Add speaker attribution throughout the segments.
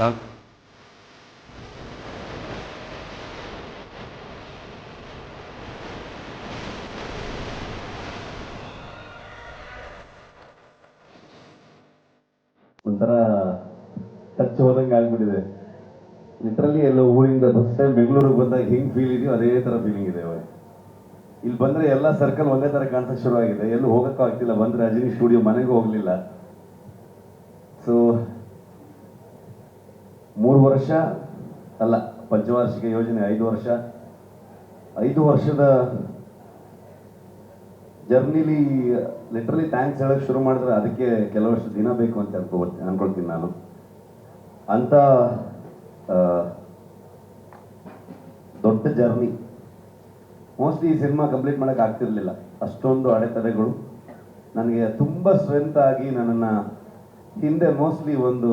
Speaker 1: ಒಂಥರ ಟಚ್ ಹೋದಂಗೆ ಆಗ್ಬಿಟ್ಟಿದೆ. ಲಿಟ್ರಲಿ ಎಲ್ಲ ಊರಿಂದ ಫಸ್ಟ್ ಟೈಮ್ ಬೆಂಗಳೂರಿಗೆ ಬಂದಾಗ ಹೆಂಗ್ ಫೀಲ್ ಇದೆಯೋ ಅದೇ ತರ ಫೀಲಿಂಗ್ ಇದೆ ಇವಾಗ. ಇಲ್ಲಿ ಬಂದ್ರೆ ಎಲ್ಲ ಸರ್ಕಲ್ ಒಂದೇ ತರ ಕಾಣಿಸಕ್ ಶುರು ಆಗಿದೆ. ಎಲ್ಲೂ ಹೋಗಕ್ಕೂ ಆಗ್ತಿಲ್ಲ. ಬಂದ್ರೆ ಅಜಿನಿ ಸ್ಟುಡಿಯೋ ಮನೆಗೂ ಹೋಗ್ಲಿಲ್ಲ. ಸೊ 3 ವರ್ಷ ಅಲ್ಲ, ಪಂಚವಾರ್ಷಿಕ ಯೋಜನೆ 5 ವರ್ಷ, 5 ವರ್ಷದ ಜರ್ನಿಲಿ ಲಿಟ್ರಲಿ ಥ್ಯಾಂಕ್ಸ್ ಹೇಳಕ್ ಶುರು ಮಾಡಿದ್ರೆ ಅದಕ್ಕೆ ಕೆಲವಷ್ಟು ದಿನ ಬೇಕು ಅಂತ ಅನ್ಕೊಳ್ತೀನಿ ನಾನು. ಅಂತ ದೊಡ್ಡ ಜರ್ನಿ. ಮೋಸ್ಟ್ಲಿ ಈ ಸಿನಿಮಾ ಕಂಪ್ಲೀಟ್ ಮಾಡಕ್ ಆಗ್ತಿರ್ಲಿಲ್ಲ. ಅಷ್ಟೊಂದು ಅಡೆತಡೆಗಳು ನನಗೆ ತುಂಬ ಸ್ಟ್ರೆಂತ್ ಆಗಿ ನನ್ನನ್ನು ಹಿಂದೆ ಮೋಸ್ಟ್ಲಿ ಒಂದು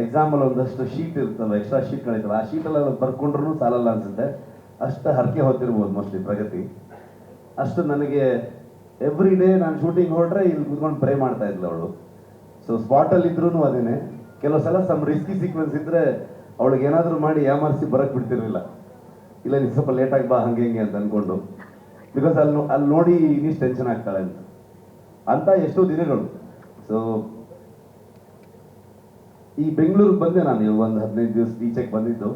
Speaker 1: ಎಕ್ಸಾಂಪಲ್ ಒಂದಷ್ಟು ಶೀಟ್ ಇರ್ತಲ್ಲ, ಎಕ್ಸ್ಟ್ರಾ ಶೀಟ್ಗಳಿರ್ತಲ್ಲ, ಆ ಶೀಟೆಲ್ಲ ಬರ್ಕೊಂಡ್ರು ಸಾಲಲ್ಲ ಅನ್ಸುತ್ತೆ. ಅಷ್ಟು ಹರಕೆ ಹೊತ್ತಿರ್ಬೋದು ಮೋಸ್ಟ್ಲಿ ಪ್ರಗತಿ. ಅಷ್ಟು ನನಗೆ ಎವ್ರಿ ಡೇ ನಾನು ಶೂಟಿಂಗ್ ಹೊರಟ್ರೆ ಇಲ್ಲಿ ಕೂತ್ಕೊಂಡು ಪ್ರೇ ಮಾಡ್ತಾ ಇದ್ಲು ಅವಳು. ಸೊ ಸ್ಪಾಟಲ್ಲಿ ಇದ್ರೂ ಅದೇನೆ. ಕೆಲವು ಸಲ ರಿಸ್ಕಿ ಸೀಕ್ವೆನ್ಸ್ ಇದ್ರೆ ಅವಳಿಗೆ ಏನಾದರೂ ಮಾಡಿ ಯಾಮಾರಿಸಿ ಬರಕ್ಕೆ ಬಿಡ್ತಿರ್ಲಿಲ್ಲ. ಇಲ್ಲ ನೀನು ಸ್ವಲ್ಪ ಲೇಟಾಗಿ ಬಾ ಹಂಗೆ ಹಿಂಗೆ ಅಂತ ಅನ್ಕೊಂಡು, ಬಿಕಾಸ್ ಅಲ್ಲಿ ನೋಡಿ ಇನ್ನಿಷ್ಟು ಟೆನ್ಷನ್ ಆಗ್ತಾಳೆ ಅಂತ ಎಷ್ಟೋ ದಿನಗಳು. ಸೊ ಈ ಬೆಂಗಳೂರಿಗೆ ಬಂದೆ ನಾನು ಇವಾಗ ಒಂದು 15 ದಿವಸ ಈಚೆಗೆ ಬಂದಿದ್ದು.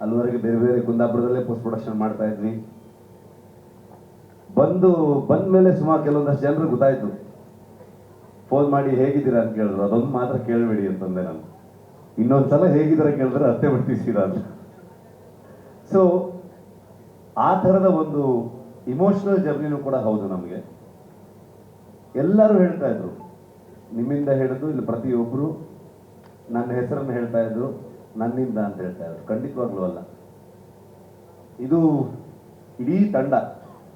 Speaker 1: ಅಲ್ಲಿವರೆಗೆ ಬೇರೆ ಬೇರೆ ಕುಂದಾಪುರದಲ್ಲೇ ಪೋಸ್ಟ್ ಪ್ರೊಡಕ್ಷನ್ ಮಾಡ್ತಾ ಇದ್ವಿ. ಬಂದ ಮೇಲೆ ಸುಮಾರು ಕೆಲವೊಂದಷ್ಟು ಜನರು ಗೊತ್ತಾಯ್ತು. ಫೋನ್ ಮಾಡಿ ಹೇಗಿದ್ದೀರಾ ಅಂತ ಕೇಳಿದ್ರು. ಅದೊಂದು ಮಾತ್ರ ಕೇಳಬೇಡಿ ಅಂತಂದೆ ನಾನು. ಇನ್ನೊಂದ್ಸಲ ಹೇಗಿದ್ದೀರಾ ಕೇಳಿದ್ರೆ ಅತ್ತೆ ಬಿಡ್ತೀರಾ ಅಂತ. ಸೊ ಆ ಥರದ ಒಂದು ಇಮೋಷನಲ್ ಜರ್ನಿನೂ ಕೂಡ ಹೌದು ನಮಗೆ. ಎಲ್ಲರೂ ಹೇಳ್ತಾ ಇದ್ರು, ನಿಮ್ಮಿಂದ ಹಿಡಿದು ಇಲ್ಲಿ ಪ್ರತಿಯೊಬ್ಬರು ನನ್ನ ಹೆಸರನ್ನು ಹೇಳ್ತಾ ಇದ್ರು, ನನ್ನಿಂದ ಅಂತ ಹೇಳ್ತಾ ಇದ್ರು. ಖಂಡಿತವಾಗ್ಲೂ ಅಲ್ಲ. ಇದು ಇಡೀ ತಂಡ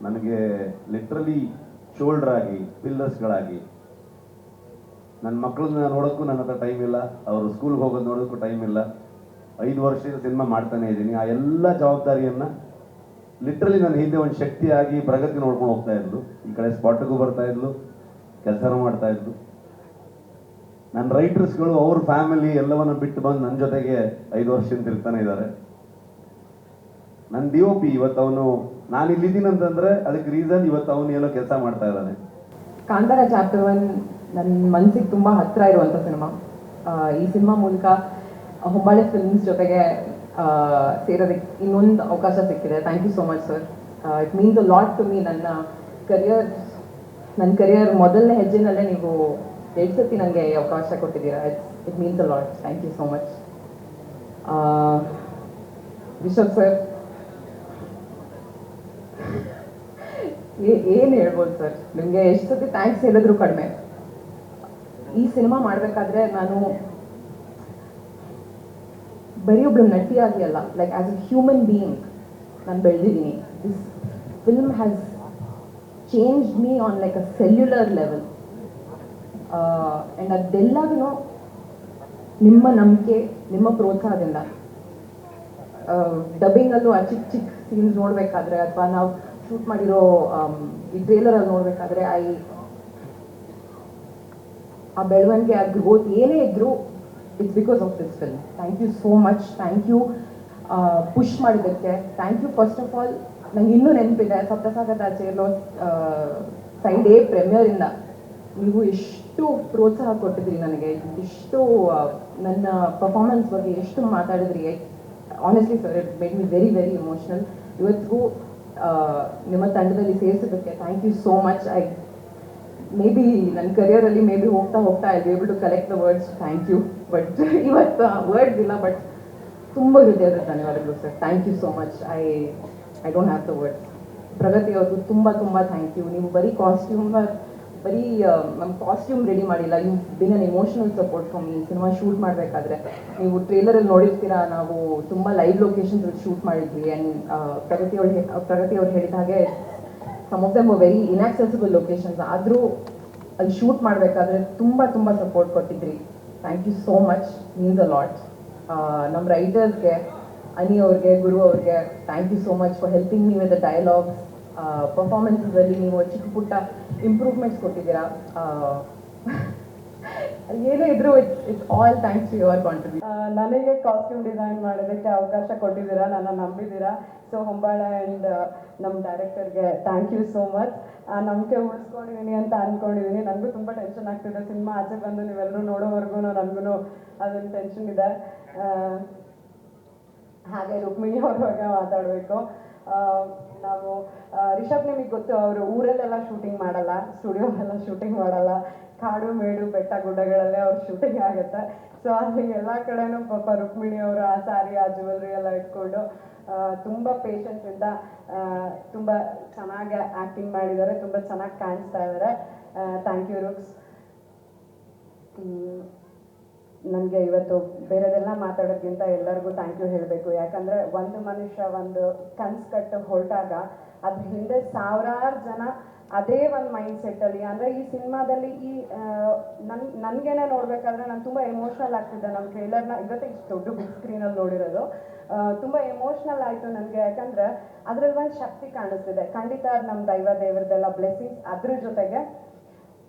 Speaker 1: ನನಗೆ ಲಿಟ್ರಲಿ ಶೋಲ್ಡರ್ ಆಗಿ, ಪಿಲ್ಲರ್ಸ್ಗಳಾಗಿ. ನನ್ನ ಮಕ್ಕಳನ್ನ ನೋಡೋಕ್ಕೂ ನನ್ನ ಹತ್ರ ಟೈಮ್ ಇಲ್ಲ, ಅವರು ಸ್ಕೂಲ್ಗೆ ಹೋಗೋದು ನೋಡೋಕ್ಕೂ ಟೈಮ್ ಇಲ್ಲ. 5 ವರ್ಷದಿಂದ ಸಿನಿಮಾ ಮಾಡ್ತಾನೆ ಇದ್ದೀನಿ. ಆ ಎಲ್ಲ ಜವಾಬ್ದಾರಿಯನ್ನ ಲಿಟ್ರಲಿ ನನ್ನ ಹಿಂದೆ ಒಂದು ಶಕ್ತಿಯಾಗಿ ಪ್ರಗತಿ ನೋಡ್ಕೊಂಡು ಹೋಗ್ತಾ ಇದ್ಲು. ಈ ಕಡೆ ಸ್ಪಾಟ್ಗೂ ಬರ್ತಾ ಇದ್ಲು, ಕೆಲಸನೂ ಮಾಡ್ತಾ ಇದ್ಲು. ನನ್ನ ರೈಟರ್ಸ್ಗಳು ಅವ್ರ ಫ್ಯಾಮಿಲಿ ಎಲ್ಲವನ್ನ ಬಿಟ್ಟು ಬಂದು ನನ್ನ ಜೊತೆಗೆ 5 ವರ್ಷದಿಂದ ಇರ್ತಾನೆ ಇದ್ದಾರೆ. ನನ್ನ DOP ಇವತ್ತು ಅವನು ನಾನು ಇಲ್ಲಿದ್ದೀನಿ ಅಂತಂದ್ರೆ ಅದಕ್ಕೆ ರೀಸನ್ ಇವತ್ತು ಅವನು ಎಲ್ಲೋ ಕೆಲಸ ಮಾಡ್ತಾ ಇದ್ದಾನೆ.
Speaker 2: ಕಾಂತಾರ ಚಾಪ್ಟರ್ 1 ನನ್ನ ಮನಸ್ಸಿಗೆ ತುಂಬ ಹತ್ತಿರ ಇರುವಂಥ ಸಿನಿಮಾ. ಈ ಸಿನಿಮಾ ಮೂಲಕ ಹೊಂಬಾಳೆ ಫಿಲ್ಮ್ಸ್ ಜೊತೆಗೆ ಸೇರೋದಕ್ಕೆ ಇನ್ನೊಂದು ಅವಕಾಶ ಸಿಕ್ಕಿದೆ. Thank you so much sir. It means a lot to me. ನನ್ನ ಕರಿಯರ್ ಮೊದಲನೇ ಹೆಜ್ಜೆನಲ್ಲೇ ನೀವು 2 ಸತಿ ನನಗೆ ಈ ಅವಕಾಶ ಕೊಟ್ಟಿದ್ದೀರಾ. It means a lot. Thank you so much. Rishab sir, ಏನು ಹೇಳ್ಬೋದು ಸರ್, ನಿಮಗೆ ಎಷ್ಟು ಸತಿ ಥ್ಯಾಂಕ್ಸ್ ಹೇಳಿದ್ರು ಕಡಿಮೆ. ಈ ಸಿನಿಮಾ ಮಾಡಬೇಕಾದ್ರೆ ನಾನು ಬರೀ ಒಬ್ಳು ನಟಿಯಾಗಿ ಅಲ್ಲ, like as a human being ನಾನು ಬೆಳೆದಿದ್ದೀನಿ. This film has changed me on like a cellular level. And ಅದೆಲ್ಲದೂ ನಿಮ್ಮ ನಂಬಿಕೆ, ನಿಮ್ಮ ಪ್ರೋತ್ಸಾಹದಿಂದ. ಡಬ್ಬಿಂಗಲ್ಲೂ ಆ ಚಿಕ್ಕ ಚಿಕ್ಕ ಸೀನ್ಸ್ ನೋಡಬೇಕಾದ್ರೆ ಅಥವಾ ನಾವು ಶೂಟ್ ಮಾಡಿರೋ ಈ ಟ್ರೇಲರಲ್ಲಿ ನೋಡಬೇಕಾದ್ರೆ ಆ ಬೆಳವಣಿಗೆ, ಆ ಗ್ರೋತ್ ಏನೇ ಇದ್ರೂ it's because of this film. Thank you so much. Thank you push ಮಾಡಿದ್ದಕ್ಕೆ. Thank you first of all. ನಂಗೆ ಇನ್ನೂ ನೆನಪಿದೆ, ಸಪ್ತಸಾಗರ ಚೇರ್ಲೋ ಸೈಡ್ A ಪ್ರೀಮಿಯರಿಂದ ನೀವು ಎಷ್ಟು ಪ್ರೋತ್ಸಾಹ ಕೊಟ್ಟಿದ್ರಿ ನನಗೆ, ಎಷ್ಟು ನನ್ನ ಪರ್ಫಾರ್ಮೆನ್ಸ್ ಬಗ್ಗೆ ಎಷ್ಟು ಮಾತಾಡಿದ್ರಿ. Honestly sir, it made me very very emotional. ಇವತ್ತಿಗೂ ನಿಮ್ಮ ತಂಡದಲ್ಲಿ ಸೇರಿಸೋದಕ್ಕೆ thank you so much. Maybe ನನ್ನ ಕರಿಯರಲ್ಲಿ ಮೇ ಬಿ ಹೋಗ್ತಾ I be able to collect the words thank you. But ಇವತ್ತು ವರ್ಡ್ಸ್ ಇಲ್ಲ, ಬಟ್ ತುಂಬ ಹೃದಯದ ಧನ್ಯವಾದಗಳು sir. Thank you so much. I don't have the words. ಪ್ರಗತಿ ಅವ್ರಿಗೂ ತುಂಬ ತುಂಬ ಥ್ಯಾಂಕ್ ಯು. ನೀವು ಬರೀ ನಮ್ಮ ಕಾಸ್ಟ್ಯೂಮ್ ರೆಡಿ ಮಾಡಿಲ್ಲ, you been an emotional support from ಈ ಸಿನಿಮಾ ಶೂಟ್ ಮಾಡಬೇಕಾದ್ರೆ. ನೀವು ಟ್ರೇಲರಲ್ಲಿ ನೋಡಿರ್ತೀರಾ, ನಾವು ತುಂಬ ಲೈವ್ ಲೊಕೇಶನ್ಸ್ ಶೂಟ್ ಮಾಡಿದ್ವಿ. ಆ್ಯಂಡ್ ಪ್ರಗತಿ ಅವ್ರು ಹೇಳಿದ ಹಾಗೆ some of them very inaccessible locations. ಆದರೂ ಅಲ್ಲಿ ಶೂಟ್ ಮಾಡಬೇಕಾದ್ರೆ ತುಂಬ ತುಂಬ ಸಪೋರ್ಟ್ ಕೊಟ್ಟಿದ್ರಿ. Thank you so much. Means a lot. ನಮ್ಮ ರೈಟರ್ಸ್ಗೆ, ಅನಿ ಅವ್ರಿಗೆ, ಗುರು ಅವ್ರಿಗೆ thank you so much for helping me with the dialogues. ಪರ್ಫಾರ್ಮೆನ್ಸಲ್ಲಿ ನೀವು ಚಿಕ್ಕ ಪುಟ್ಟ ಇಂಪ್ರೂವ್ಮೆಂಟ್ಸ್ ಕೊಟ್ಟಿದ್ದೀರಾ. ಏನೇ ಇದ್ರು it's all thanks to your contribution.
Speaker 3: ನನಗೆ ಕಾಸ್ಟ್ಯೂಮ್ ಡಿಸೈನ್ ಮಾಡೋದಕ್ಕೆ ಅವಕಾಶ ಕೊಟ್ಟಿದ್ದೀರಾ, ನನ್ನ ನಂಬಿದ್ದೀರಾ. ಸೊ ಹೊಂಬಾಳ ಆ್ಯಂಡ್ ನಮ್ಮ ಡೈರೆಕ್ಟರ್ಗೆ ಥ್ಯಾಂಕ್ ಯು ಸೋ ಮಚ್. ನಂಬಿಕೆ ಉಳಿಸ್ಕೊಂಡಿದ್ದೀನಿ ಅಂತ ಅಂದ್ಕೊಂಡಿದ್ದೀನಿ. ನನಗೂ ತುಂಬ ಟೆನ್ಷನ್ ಆಗ್ತಿದೆ, ಸಿನಿಮಾ ಆಚೆ ಬಂದು ನೀವೆಲ್ಲರೂ ನೋಡೋವರೆಗೂ ನನಗೂ ಅದೊಂದು ಟೆನ್ಷನ್ ಇದೆ. ಹಾಗೆ ರುಕ್ಮಿಣಿ ಅವ್ರ ಬಗ್ಗೆ ಮಾತಾಡಬೇಕು. ನಾವು ರಿಷಬ್ ನಿಮಗೆ ಗೊತ್ತು, ಅವರು ಊರಲ್ಲೆಲ್ಲ ಶೂಟಿಂಗ್ ಮಾಡಲ್ಲ, ಸ್ಟುಡಿಯೋದೆಲ್ಲ ಶೂಟಿಂಗ್ ಮಾಡಲ್ಲ, ಕಾಡು ಮೇಡು ಬೆಟ್ಟ ಗುಡ್ಡಗಳಲ್ಲೇ ಅವ್ರ ಶೂಟಿಂಗ್ ಆಗುತ್ತೆ. ಸೊ ಅಲ್ಲಿ ಎಲ್ಲ ಕಡೆನೂ ಪಾಪ ರುಕ್ಮಿಣಿ ಅವರು ಆ ಸಾರಿ ಆ ಜ್ಯುವೆಲ್ರಿ ಎಲ್ಲ ಇಟ್ಕೊಂಡು ತುಂಬ ಪೇಷನ್ಸಿಂದ ತುಂಬ ಚೆನ್ನಾಗಿ ಆ್ಯಕ್ಟಿಂಗ್ ಮಾಡಿದ್ದಾರೆ, ತುಂಬ ಚೆನ್ನಾಗಿ ಕಾಣಿಸ್ತಾ ಇದ್ದಾರೆ. Thank you Ruks. ನನಗೆ ಇವತ್ತು ಬೇರೆದೆಲ್ಲ ಮಾತಾಡೋದ್ಕಿಂತ ಎಲ್ಲರಿಗೂ ಥ್ಯಾಂಕ್ ಯು ಹೇಳಬೇಕು. ಯಾಕಂದರೆ ಒಂದು ಮನುಷ್ಯ ಒಂದು ಕನ್ಸು ಕಟ್ಟು ಹೊರಟಾಗ ಅದ್ರ ಹಿಂದೆ ಸಾವಿರಾರು ಜನ ಅದೇ ಒಂದು ಮೈಂಡ್ ಸೆಟ್ಟಲ್ಲಿ, ಅಂದರೆ ಈ ಸಿನಿಮಾದಲ್ಲಿ ನನಗೇನೆ ನೋಡಬೇಕಾದ್ರೆ ನಾನು ತುಂಬ ಎಮೋಷ್ನಲ್ ಆಗ್ತಿದ್ದೆ. ನಮ್ಮ ಟ್ರೇಲರ್ನ ಇವತ್ತೇ ಇಷ್ಟು ದೊಡ್ಡ ಬಿಗ್ ಸ್ಕ್ರೀನಲ್ಲಿ ನೋಡಿರೋದು, ತುಂಬ ಎಮೋಷ್ನಲ್ ಆಯಿತು ನನಗೆ. ಯಾಕಂದರೆ ಅದರಲ್ಲಿ ಒಂದು ಶಕ್ತಿ ಕಾಣಿಸ್ತಿದೆ. ಖಂಡಿತ ಅದು ನಮ್ಮ ದೇವರದೆಲ್ಲ ಬ್ಲೆಸ್ಸಿಂಗ್ಸ್. ಅದ್ರ ಜೊತೆಗೆ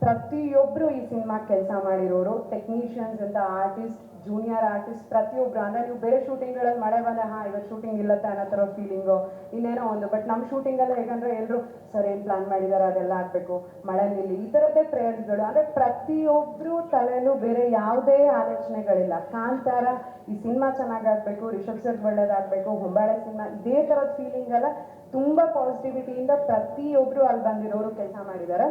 Speaker 3: ಪ್ರತಿಯೊಬ್ಬರು ಈ ಸಿನಿಮಾ ಕೆಲಸ ಮಾಡಿರೋರು, ಟೆಕ್ನಿಷಿಯನ್ಸ್ ಅಂತ, ಆರ್ಟಿಸ್ಟ್, ಜೂನಿಯರ್ ಆರ್ಟಿಸ್ಟ್, ಪ್ರತಿಯೊಬ್ಬರು. ಅಂದರೆ ನೀವು ಬೇರೆ ಶೂಟಿಂಗ್ಗಳಲ್ಲಿ ಮಳೆ ಬಂದರೆ ಇವತ್ತು ಶೂಟಿಂಗ್ ಇಲ್ಲತ್ತೆ ಅನ್ನೋ ಥರ ಫೀಲಿಂಗು, ಇನ್ನೇನೋ ಒಂದು. ಬಟ್ ನಮ್ಮ ಶೂಟಿಂಗಲ್ಲಿ ಹೇಗಂದರೆ ಎಲ್ಲರೂ ಸರ್ ಏನು ಪ್ಲ್ಯಾನ್ ಮಾಡಿದ್ದಾರೆ ಅದೆಲ್ಲ ಆಗಬೇಕು, ಮಳೆ ನಿಲ್ಲಿ, ಈ ಥರದ್ದೇ ಪ್ರೇಯರ್ಸ್ಗಳು. ಅಂದರೆ ಪ್ರತಿಯೊಬ್ಬರು ತಲೆಯಲ್ಲೂ ಬೇರೆ ಯಾವುದೇ ಆಲೋಚನೆಗಳಿಲ್ಲ. ಕಾಂತಾರ ಈ ಸಿನಿಮಾ ಚೆನ್ನಾಗಾಗಬೇಕು, ರಿಷಬ್ ಸರ್ ಒಳ್ಳೇದಾಗಬೇಕು, ಹೊಂಬಾಳೆ ಸಿನಿಮಾ, ಇದೇ ಥರದ ಫೀಲಿಂಗೆಲ್ಲ ತುಂಬ ಪಾಸಿಟಿವಿಟಿಯಿಂದ ಪ್ರತಿಯೊಬ್ಬರು ಅಲ್ಲಿ ಬಂದಿರೋರು ಕೆಲಸ ಮಾಡಿದ್ದಾರೆ.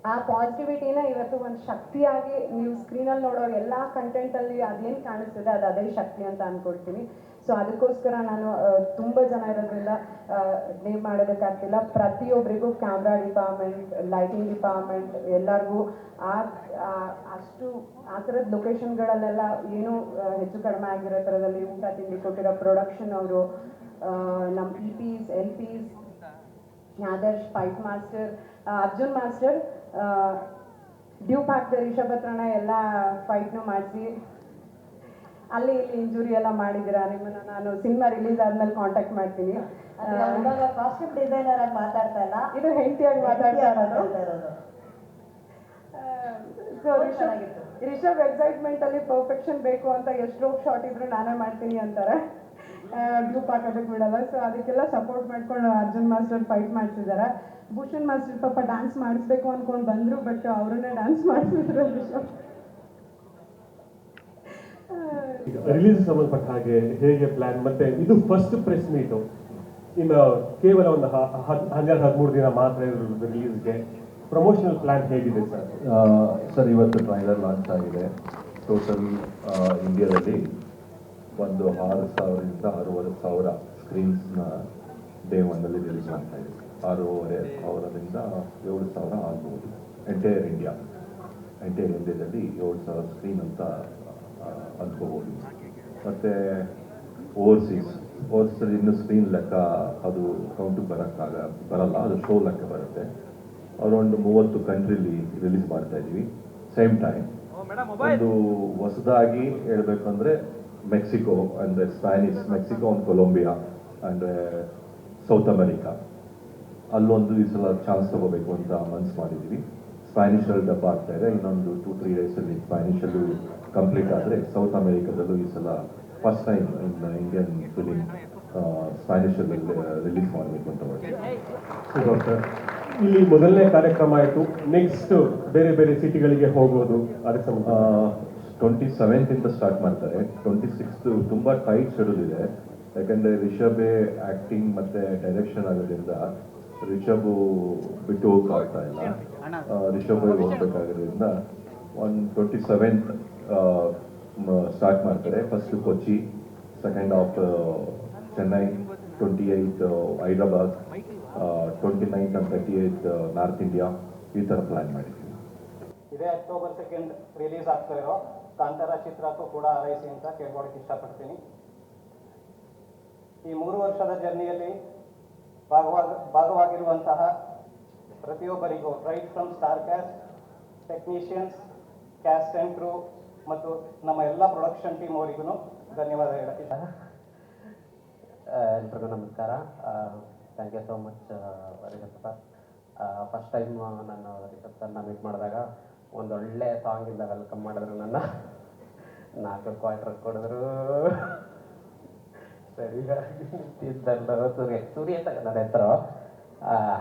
Speaker 3: ಆ ಪಾಸಿಟಿವಿಟಿನ ಇವತ್ತು ಒಂದು ಶಕ್ತಿಯಾಗಿ ನೀವು ಸ್ಕ್ರೀನಲ್ಲಿ ನೋಡೋ ಎಲ್ಲ ಕಂಟೆಂಟಲ್ಲಿ ಅದೇನು ಕಾಣಿಸ್ತಿದೆ ಅದು ಅದೇ ಶಕ್ತಿ ಅಂತ ಅಂದ್ಕೊಳ್ತೀನಿ. ಸೊ ಅದಕ್ಕೋಸ್ಕರ ನಾನು ತುಂಬ ಜನ ಇರೋದ್ರಿಂದ ನೇಮ್ ಮಾಡೋದಕ್ಕಾಗ್ತಿಲ್ಲ. ಪ್ರತಿಯೊಬ್ಬರಿಗೂ ಕ್ಯಾಮ್ರಾ ಡಿಪಾರ್ಟ್ಮೆಂಟ್, ಲೈಟಿಂಗ್ ಡಿಪಾರ್ಟ್ಮೆಂಟ್ ಎಲ್ಲರಿಗೂ ಅಷ್ಟು ಆ ಥರದ ಲೊಕೇಶನ್ಗಳಲ್ಲೆಲ್ಲ ಏನೂ ಹೆಚ್ಚು ಕಡಿಮೆ ಆಗಿರೋ ಥರದಲ್ಲಿ ಊಟ ತಿಂಡಿ ಕೊಟ್ಟಿರೋ ಪ್ರೊಡಕ್ಷನ್ ಅವರು, ನಮ್ಮ EPs, LPs, Adarsh, fight master, Arjun master, dupe ಹಾಕ್ತಾರೆ ರಿಷಬ್ ಹತ್ರನ ಎಲ್ಲ ಫೈಟ್ನು ಮಾಡಿಸಿ ಅಲ್ಲಿ ಇಲ್ಲಿ ಇಂಜುರಿ ಎಲ್ಲ ಮಾಡಿದ್ದೀರಾ. ನಿಮ್ಮನ್ನು ನಾನು ಸಿನಿಮಾ ರಿಲೀಸ್ ಆದ್ಮೇಲೆ ಕಾಂಟ್ಯಾಕ್ಟ್ ಮಾಡ್ತೀನಿ.
Speaker 4: ಕಾಸ್ಟ್ಯೂಮ್ ಡಿಸೈನರ್ ಆಗಿ ಮಾತಾಡ್ತಾ ಇಲ್ಲ,
Speaker 3: ಇದು ಹೆಂಡತಿಯಾಗಿ ಮಾತಾಡ್ತಾ ಇರೋದು. ಸೊ ರಿಷಬ್ ಎಕ್ಸೈಟ್ಮೆಂಟ್ ಅಲ್ಲಿ ಪರ್ಫೆಕ್ಷನ್ ಬೇಕು ಅಂತ ಎಷ್ಟು ಶಾರ್ಟ್ ಇದ್ರು ನಾನೇ ಮಾಡ್ತೀನಿ ಅಂತಾರೆ, ಡ್ಯೂಪ್ ಹಾಕೋದಕ್ಕೆ ಬಿಡಲ್ಲ. ಸೊ ಅದಕ್ಕೆಲ್ಲ ಸಪೋರ್ಟ್ ಮಾಡ್ಕೊಂಡು ಅರ್ಜುನ್ ಮಾಸ್ಟರ್ ಫೈಟ್ ಮಾಡಿಸಿದ್ದಾರೆ. ಭೂಷಣ್ ಮಾಸ್ಟರ್ ಪಾಪ ಡ್ಯಾನ್ಸ್ ಮಾಡಿಸ್ಬೇಕು ಅಂದ್ಕೊಂಡು ಬಂದರು, ಬಟ್ ಅವರನ್ನೇ ಡ್ಯಾನ್ಸ್ ಮಾಡಿಸಿದ್ರು ರಿಷಬ್.
Speaker 5: ರಿಲೀಸ್ ಸಂಬಂಧಪಟ್ಟ ಹಾಗೆ ಹೇಗೆ ಪ್ಲಾನ್, ಮತ್ತೆ ಇದು ಫಸ್ಟ್ ಪ್ರೆಸ್ ಮೀಟು, ಇನ್ನು ಕೇವಲ ಒಂದು 12-13 ದಿನ ಮಾತ್ರ ಇರೋದು ರಿಲೀಸ್ಗೆ. ಪ್ರಮೋಷನಲ್ ಪ್ಲಾನ್ ಹೇಗಿದೆ ಸರ್?
Speaker 1: ಸರ್, ಇವತ್ತು ಟ್ರೈಲರ್ ಲಾಂಚ್ ಆಗಿದೆ. ಟೋಟಲ್ ಇಂಡಿಯಾದಲ್ಲಿ ಒಂದು 6,000ರಿಂದ 6,500 ಸ್ಕ್ರೀನ್ಸ್ನ ಡೇ ಒನ್ನಲ್ಲಿ ರಿಲೀಸ್ ಮಾಡ್ತಾ ಇದೆ. 6,500ರಿಂದ 7,000 ಆಗ್ಬೋದು. ಎಂಟೈರ್ ಇಂಡಿಯಾದಲ್ಲಿ 7,000 ಸ್ಕ್ರೀನ್ ಅಂತ ಅಂದ್ಕೋಬೋದು. ಮತ್ತು ಓವರ್ಸೀಸಲ್ಲಿ ಇನ್ನೂ ಸ್ಕ್ರೀನ್ ಲೆಕ್ಕ ಅದು ಕೌಂಟಿಗೆ ಬರಲ್ಲ, ಅದು ಶೋ ಲೆಕ್ಕ ಬರುತ್ತೆ. ಅರೌಂಡ್ 30 ಕಂಟ್ರಿಲಿ ರಿಲೀಸ್ ಮಾಡ್ತಾ ಇದ್ದೀವಿ ಸೇಮ್ ಟೈಮ್. ಒಂದು ಹೊಸದಾಗಿ ಹೇಳ್ಬೇಕಂದ್ರೆ ಮೆಕ್ಸಿಕೋ ಅಂದರೆ ಮೆಕ್ಸಿಕೋ ಒಂದು ಕೊಲಂಬಿಯಾ ಅಂದರೆ ಸೌತ್ ಅಮೆರಿಕಾ, ಅಲ್ಲೊಂದು ಈ ಸಲ ಚಾನ್ಸ್ ತಗೋಬೇಕು ಅಂತ ಮನ್ಸು ಮಾಡಿದ್ದೀವಿ. ಸ್ಪ್ಯಾನಿಷಲ್ಲಿ ಡಬ್ಬ ಆಗ್ತಾ ಇದೆ, ಇನ್ನೊಂದು 2-3 ಡೇಸಲ್ಲಿ ಸ್ಪ್ಯಾನಿಷಲ್ಲೂ ಕಂಪ್ಲೀಟ್ ಆದರೆ ಸೌತ್ ಅಮೆರಿಕಾದಲ್ಲೂ ಈ ಸಲ ಫಸ್ಟ್ ಟೈಮ್ ಇಂಡಿಯನ್ ಫಿಲಿಮ್ ಸ್ಪ್ಯಾನಿಷಲ್ಲಿ ರಿಲೀಸ್ ಮಾಡಬೇಕು ಅಂತ
Speaker 5: ಡಾಕ್ಟರ್, ಇಲ್ಲಿ ಮೊದಲನೇ ಕಾರ್ಯಕ್ರಮ ಆಯಿತು, ನೆಕ್ಸ್ಟ್ ಬೇರೆ ಬೇರೆ ಸಿಟಿಗಳಿಗೆ ಹೋಗೋದು, ಅದಕ್ಕೆ ಸಂಬಂಧ
Speaker 1: 27th ಸ್ಟಾರ್ಟ್ ಮಾಡ್ತಾರೆ. 26th ತುಂಬ ಟೈಟ್ ಶೆಡ್ಯೂಲ್ ಇದೆ. ಯಾಕಂದರೆ ರಿಷಬೇ ಆ್ಯಕ್ಟಿಂಗ್ ಮತ್ತು ಡೈರೆಕ್ಷನ್ ಆಗೋದ್ರಿಂದ ರಿಷಬು ಬಿಟ್ಟು ಹೋಗೋಕ್ಕಾಗ್ತಾ ಇಲ್ಲ. ರಿಷಬ್ ಹೋಗ್ಬೇಕಾಗೋದ್ರಿಂದ 27th ಸ್ಟಾರ್ಟ್ ಮಾಡ್ತಾರೆ. First Kochi, second half Chennai, 28th Hyderabad, 29th and 30th north India, ಈ ಥರ ಪ್ಲ್ಯಾನ್ ಮಾಡಿದ್ದೀವಿ.
Speaker 6: ಇದೇ ಅಕ್ಟೋಬರ್ 2 ರಿಲೀಸ್ ಆಗ್ತಾ ಇರೋ ಕಾಂತಾರ ಚಿತ್ರಕ್ಕೂ ಕೂಡ ಹಾರೈಸಿ ಅಂತ ಕೇಳ್ಕೊಳಕ್ಕೆ ಇಷ್ಟಪಡ್ತೀನಿ. ಈ 3 ವರ್ಷದ ಜರ್ನಿಯಲ್ಲಿ ಭಾಗವಾಗಿರುವಂತಹ ಪ್ರತಿಯೊಬ್ಬರಿಗೂ, right from star cast, technicians, cast and crew ಮತ್ತು ನಮ್ಮ ಎಲ್ಲ ಪ್ರೊಡಕ್ಷನ್ ಟೀಮ್ ಅವರಿಗೂ ಧನ್ಯವಾದ ಹೇಳಕ್ಕೆ.
Speaker 7: ಎಲ್ರಿಗೂ ನಮಸ್ಕಾರ. Thank you so much Rishab sir. First time ನಾನು ರಿಷಬ್ ಸರ್ನ ಮೀಟ್ ಮಾಡಿದಾಗ ಒಂದೊಳ್ಳೆ ಸಾಂಗಿಂದ ವೆಲ್ಕಮ್ ಮಾಡಿದ್ರು ನನ್ನ. 4 ಕ್ವಾರ್ಟರ್ ಕೊಡಿದ್ರು. ಸರಿಯಾಗಿ ನಿಂತಿದ್ದಲ್ಲ ಸೂರ್ಯ ಅಂತ ನನ್ನ ಹೆಸರು.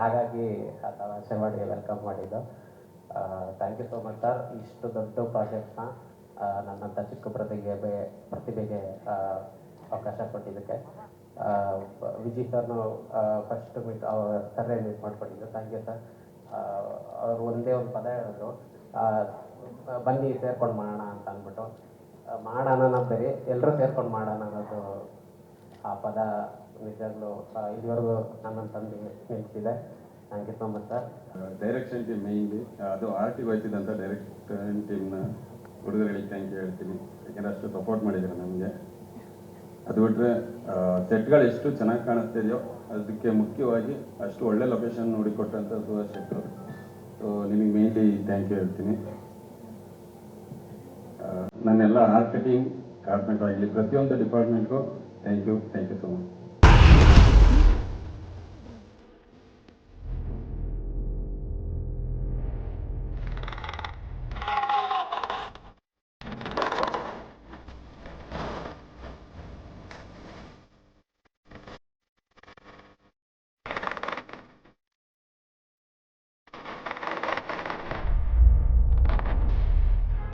Speaker 7: ಹಾಗಾಗಿ ಆ ತಮಾಷೆ ಮಾಡಿ ವೆಲ್ಕಮ್ ಮಾಡಿದ್ದು. Thank you so much sir. ಇಷ್ಟು ದೊಡ್ಡ ಪ್ರಾಜೆಕ್ಟ್ನ ನನ್ನಂಥ ಚಿಕ್ಕ ಪ್ರತಿಭೆಗೆ ಅವಕಾಶ ಕೊಟ್ಟಿದ್ದಕ್ಕೆ. ವಿಜಿ ಸರ್ನು ಫಸ್ಟ್ ಸರ್ರೇ ಮೀಟ್ ಮಾಡ್ಕೊಂಡಿದ್ದು. Thank you sir. ಅವರು ಒಂದೇ ಒಂದು ಪದ ಹೇಳಿದ್ರು, ಬನ್ನಿ ಸೇರ್ಕೊಂಡು ಮಾಡೋಣ ಅಂತ ಅಂದ್ಬಿಟ್ಟು. ಮಾಡೋಣ ಅನ್ನೋದು ಬೇರೆ, ಎಲ್ಲರೂ ಸೇರ್ಕೊಂಡು ಮಾಡೋಣ ಅನ್ನೋದು ಆ ಪದ ನಿಜವಾಗ್ಲೂ ಇದುವರೆಗೂ ನನ್ನನ್ನು ತಂದು ನಿಲ್ಸಿದೆ. Thank you so much sir.
Speaker 8: Direction team mainly, ಅದು ಆರ್ಟಿಗೆ ಹೋಯ್ತಿದ್ದಂಥ ಡೈರೆಕ್ಷನ್ ಟೀಮ್ನ ಹುಡುಗರುಗಳಿಗೆ ಥ್ಯಾಂಕ್ ಯು ಹೇಳ್ತೀನಿ. ಯಾಕೆಂದರೆ ಅಷ್ಟು ಸಪೋರ್ಟ್ ಮಾಡಿದ್ದಾರೆ ನಮಗೆ. ಅದು ಬಿಟ್ಟರೆ ಸೆಟ್ಗಳು ಎಷ್ಟು ಚೆನ್ನಾಗಿ ಕಾಣಿಸ್ತಿದೆಯೋ ಅದಕ್ಕೆ ಮುಖ್ಯವಾಗಿ ಅಷ್ಟು ಒಳ್ಳೆ ಲೊಕೇಶನ್ ನೋಡಿಕೊಟ್ಟಂಥ ಸುಹಾಸ್ ಶೆಟ್ಟರು. ಸೊ ನಿಮಗೆ ಮೇಯ್ನ್ಲಿ ಥ್ಯಾಂಕ್ ಯು ಹೇಳ್ತೀನಿ. ನನ್ನೆಲ್ಲ ಮಾರ್ಕೆಟಿಂಗ್ ಡಿಪಾರ್ಟ್ಮೆಂಟ್ ಆಗಲಿ ಪ್ರತಿಯೊಂದು ಡಿಪಾರ್ಟ್ಮೆಂಟ್ಗೂ ಥ್ಯಾಂಕ್ ಯು ಸೊ ಮಚ್.